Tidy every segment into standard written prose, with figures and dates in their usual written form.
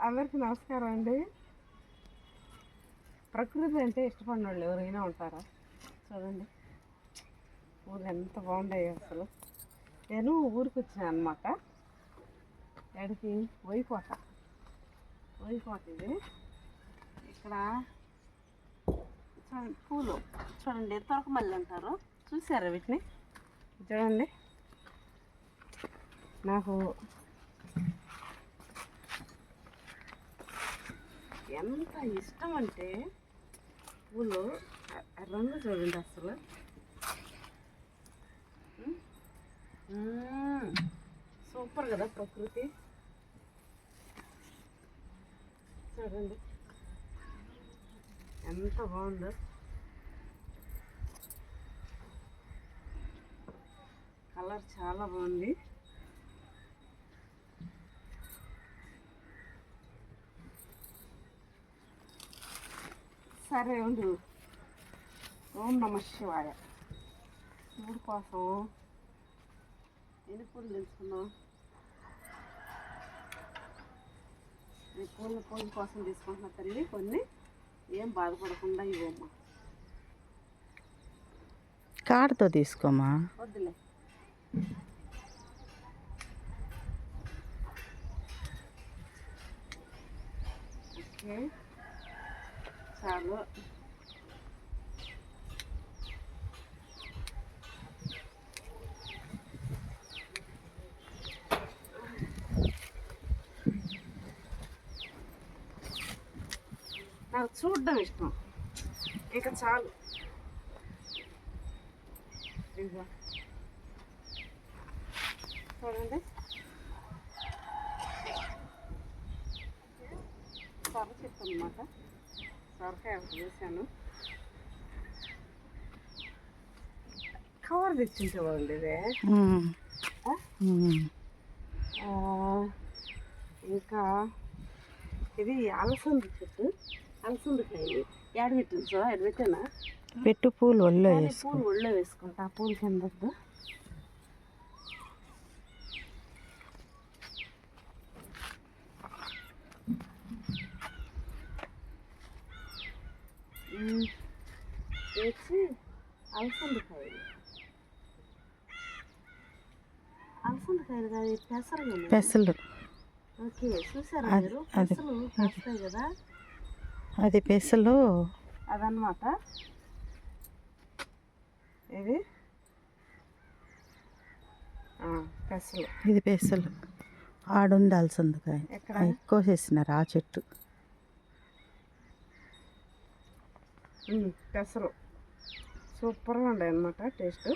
అందరికీ నమస్కారం అండి. ప్రకృతి అంటే ఇష్టపడిన వాళ్ళు ఎవరైనా ఉంటారా? చూడండి ఊరు ఎంత బాగుంటాయి అసలు. నేను ఊరికి వచ్చినా అనమాట. ఎక్కడికి? వైకోట ఇది. ఇక్కడ చూడండి పూలు, చూడండి తొరకమల్లి అంటారు. చూసారా వీటిని? చూడండి, నాకు ఎంత ఇష్టం అంటే పూలు రంగు చూడండి అసలు. సూపర్ కదా ప్రకృతి. చూడండి ఎంత బాగుందో. కలర్ చాలా బాగుంది. సరే ఉండు. ఓం నమ శివాయ. శివుడి కోసం ఎన్ని పూలు తెలుసుకున్నాం? ఈ పూల కోసం తీసుకుంటున్నా తల్లి. కొన్ని ఏం బాధపడకుండా ఇవ్వమ్మా. కార్డుతో తీసుకోమా. వద్దులే. ఓకే చాలు. నాకు చూడడం ఇష్టం, ఇక చాలు. ఇదిగో చూడండి, సొర చెట్టు అన్నమాట. సొరకాయ వేసాను. కవర్ తెచ్చించేవాళ్ళు ఇదే. ఇంకా ఇది అలసంద చెట్టు. అలసందకాయలు ఏడ పెట్టింది సో ఎడ పెట్టానా? పెట్టు. పూలు ఒళ్ళో పూలు ఒళ్ళో వేసుకుంటా. ఆ పూలు కింద వేసి అలసందకాయలు కాదు, పెసలు. ఓకే చూసారా మీరు? పెసలు వస్తాయి కదా, అది పెసలు. అదనమాట ఇది. పెసలు. ఇది పెసలు. ఆడుండాల్సిందికాయ ఎక్కువ చేసినారు ఆ చెట్టు. పెసలు సూపర్గా ఉండాయి అన్నమాట టేస్ట్.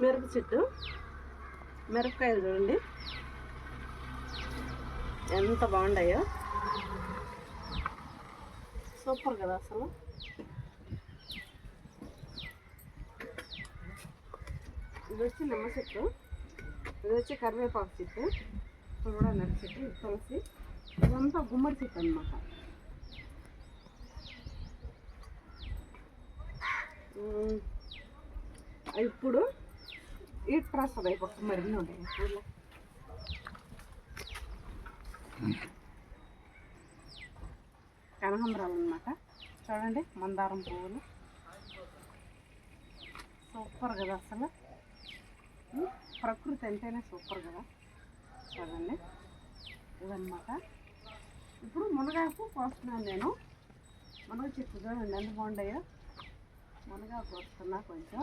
మిరప చెట్టు, మిరపకాయలు చూడండి ఎంత బాగుండాయో. సూపర్ కదా అసలు. ఇది వచ్చి నిమ్మ చెట్టు, ఇది వచ్చి కరివేపాకు చెట్టు, ఇప్పుడు కూడా మిరప చెట్టు, ఇది తులసి. ఇదంతా గుమ్మడి చెట్టు అన్నమాట. ఇప్పుడు ఈ ట్రాన్స్ఫర్ అయిపోతుంది. మరిన్ని ఉంటాయి పూలు. కనకాంబరాలు అన్నమాట. చూడండి మందారం పువ్వులు. సూపర్ కదా అసలు. ప్రకృతి అంటేనే సూపర్ కదా. చూడండి ఇదన్నమాట. ఇప్పుడు మునగాకు కోస్తున్నాను నేను. మునగ చెట్టు చూడండి ఎంత బాగుంటాయో. మునగాకు కోస్తున్నా కొంచెం.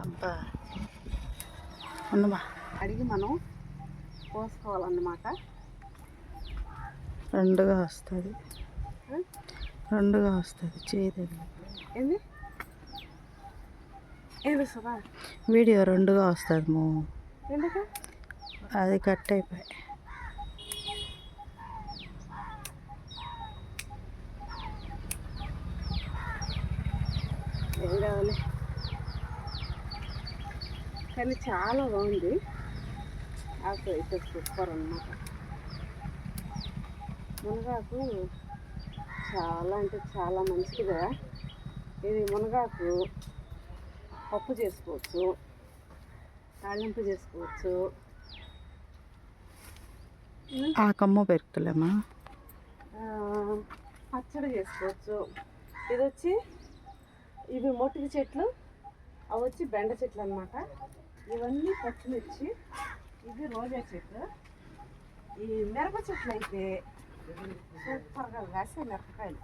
అబ్బా ఉన్నమా అడిగి మనం కోసుకోవాలన్నమాట. రెండుగా వస్తుంది, ఆ? రెండుగా వస్తుంది చేదు. ఏంది ఏది వస్తుందా? వీడియో రెండుగా వస్తుంది ఎందుకు? అది కట్ అయిపోయి. ఏం కావాలి కానీ చాలా బాగుంది. ఆకు అయితే సూపర్ అన్నమాట. మునగాకు చాలా అంటే చాలా మంచిది కదా. ఇది మునగాకు పప్పు చేసుకోవచ్చు, తాళింపు చేసుకోవచ్చు. ఆకమ్మ పెరుకులేమా, పచ్చడి చేసుకోవచ్చు. ఇది వచ్చి ఇవి మొటిక చెట్లు, అవి వచ్చి బెండ చెట్లు అన్నమాట. ఇవన్నీ పచ్చిమిర్చి, ఇది రోజా చెట్లు. ఈ మిరప చెట్లు అయితే సూపర్గా కాసే మిరపకాయలు.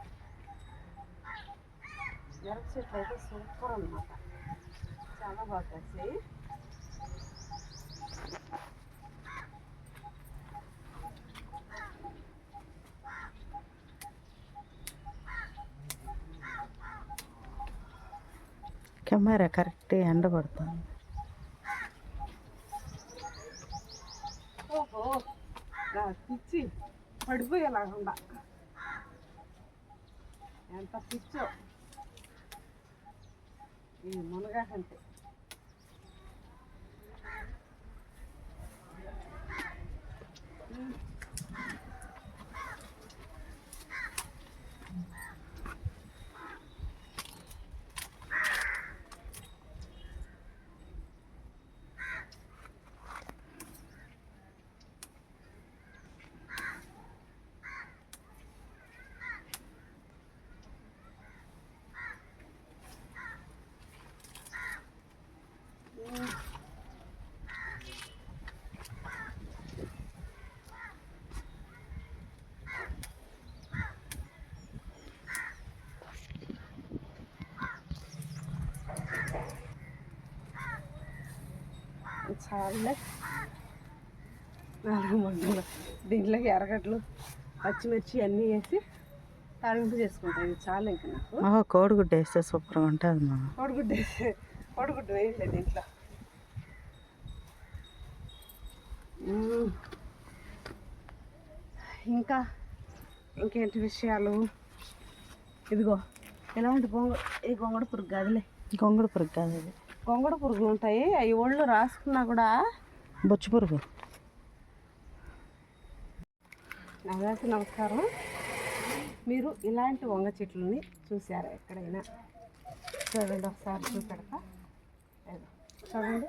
మిరప చెట్లు అయితే సూపర్ అన్నమాట, చాలా బాగా కాసాయి. కెమెరా కరెక్ట్ ఎండ పడుతుంది. ఓహో పిచ్చి పడిపోయేలాగుండా, ఎంత పిచ్చో ఈ మునగాకంటే. చాలా 4 మంటలు దీంట్లోకి ఎర్రగడ్డలు పచ్చిమిర్చి అన్నీ వేసి తాలింపు చేసుకుంటాను. ఇది చాలా ఇంకా నాకు. కోడిగుడ్డు వేస్తే సూపర్గా ఉంటుంది మా. కోడిగుడ్డు వేయలేదు దీంట్లో. ఇంకా ఇంకేంటి విషయాలు? ఇదిగో ఇలాంటి ఇది గొంగళ పురుగు కాదులే. గొంగళ పురుగు కాదు, అది గొంగళ పురుగులు ఉంటాయి. అవి ఒళ్ళు రాసుకున్నా కూడా బొచ్చు పురుగు. నవ్వాకి నమస్కారం. మీరు ఇలాంటి వంగ చెట్లని చూసారా ఎక్కడైనా? చూడండి ఒకసారి చూపెడతా. చూడండి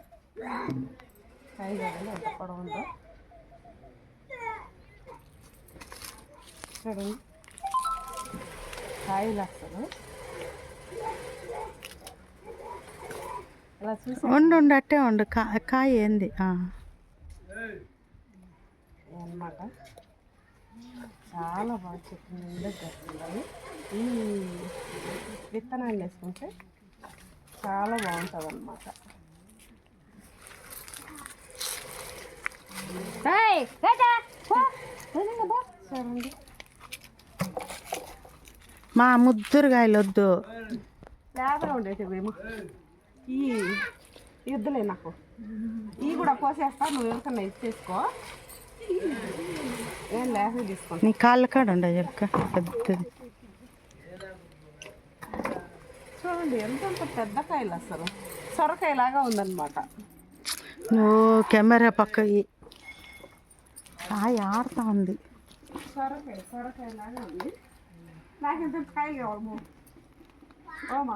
కాయ చూడండి ఎంత పొడవు ఉందో. చూడండి కాయలు అసలు ఇలా చూసి ఉండు అట్టే ఉండు. కాయ ఏంది అన్నమాట. చాలా బాగా చెట్టు నిండా చేస్తున్నాయి. ఈ విత్తనాలు వేసుకుంటే చాలా బాగుంటుంది అన్నమాట. చూడండి మా ముద్దురుగాయలు వద్దు, లేబర్ ఉండేది మేము. ఈ ఇద్దులే నాకు, ఇవి కూడా కోసేస్తా. నువ్వు ఎవరికన్నా ఇచ్చేసుకో. ఏం లేక తీసుకోండి. నీ కాళ్ళ కాడ ఉండే చెక్క పెద్దది. చూడండి ఎంత పెద్ద కాయలు అసలు సొరకాయలాగా ఉందన్నమాట. నువ్వు కెమెరా పక్కకి కాయ ఆడుతూ ఉంది. సొరకాయలాగా ఉంది. నాకు ఇంత కాయ కావాలి. ఓమా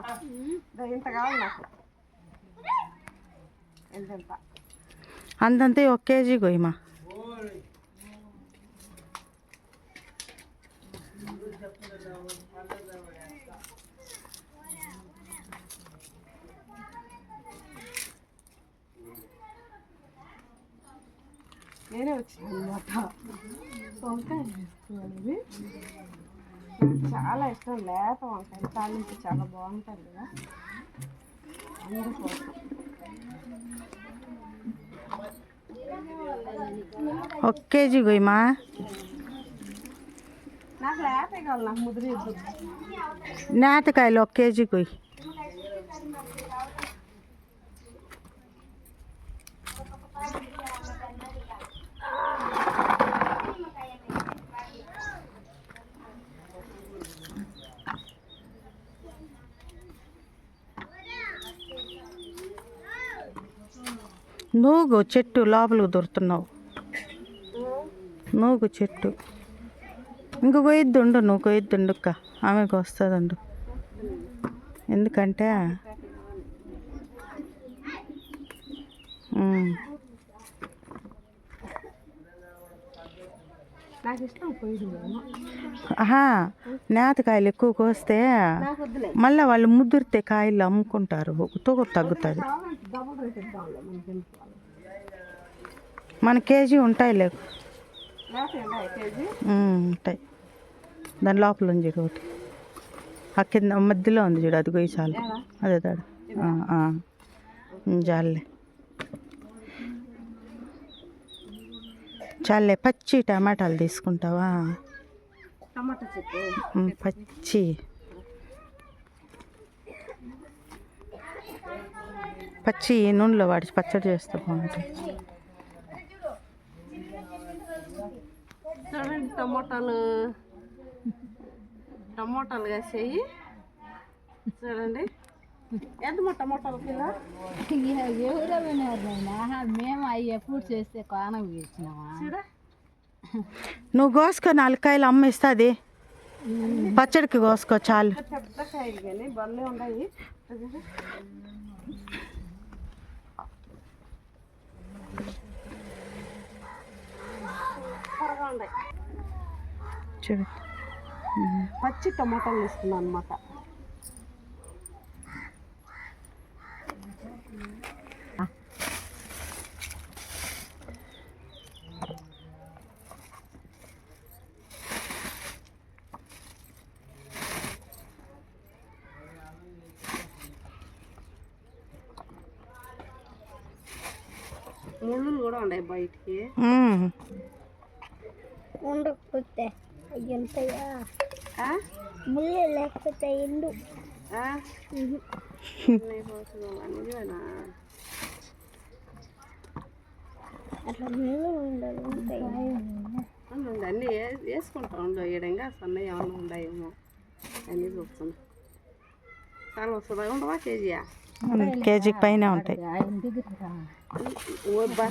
ఇంత కావాలి నాకు. ఎంత అంతంతే 1 కేజీ కొయ్యమా. నేనే వచ్చిన అనమాట. వంకాయ వేసుకోవాలి. చాలా ఇష్టం లేత వంకాయ తాలింపు, చాలా బాగుంటుంది కదా. అందుకోసం 1 కేజీ కొయ్యమా. నాకు లేతే కావాలి, నాకు ముదిరిద్దు. నేతకాయలు 1 కేజీ కొయ్యి. నూగు చెట్టు లోపలికి దొరుకుతున్నావు. నూగు చెట్టు ఇంక కొయ్యిద్దుండు, నువ్వు కొయ్యిద్దుండుక్క, ఆమెకు వస్తుందండు. ఎందుకంటే నాకు ఇష్టం కొయ్యదు. నేతకాయలు ఎక్కువ కోస్తే నాకు వద్దులే. మళ్ళీ వాళ్ళు ముద్దురితే కాయలు అమ్ముకుంటారు, తూగు తగ్గుతుంది. డబుల్ రేట్ ఇద్దాంలే మనకి. మన కేజీ ఉంటాయి లేకు లేతే కేజీ ఉంటాయి. దాని లోపల ఉంది చూడు ఒకటి, ఆ కింద మధ్యలో ఉంది చూడు, అది కొయ్యి చాలు. అదే దాడు జాలే చాలే. పచ్చి టమాటాలు తీసుకుంటావా? టమాటా చెట్టు పచ్చి పచ్చి నూనెలో వాడి పచ్చడి చేస్తే బాగుంటుంది. చూడండి, టమోటాలు వేసేయి. చూడండి ఎంత టమోటాలు కిలో. మేము అవి ఎప్పుడు చేస్తే కానం ఇచ్చినామా? చూడ, నువ్వు కోసుకో, 4 కాయలు అమ్మిస్తుంది. పచ్చడికి కోసుకో చాలు. పెద్ద కాయలు కానీ బల్లే ఉన్నాయి. త్వరగా ఉన్నాయి. చూడు, పచ్చి టమాటాలు తీసుకున్నాను అనమాట. ముళ్ళు కూడా ఉన్నాయి బయటికి. ఉండకపోతే ఎంతయా ముళ్ళు లేకపోతే ఎండు అట్లా ముళ్ళు ఉండాలి. అన్నీ వేసుకుంటా ఉండవు. ఏడంగా సన్నయ్య ఏమన్నా ఉన్నాయేమో అన్నీ చూస్తున్నా. చాలా వస్తుందా? ఉండవా కేజీయా? కేజీకి పైన ఉంటాయి.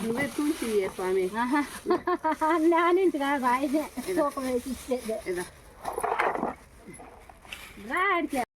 నువ్వే తుంచి స్వామి. నానింటి కాదు, ఆయనే తూకం వేసి ఇచ్చేది. ఇదా రా.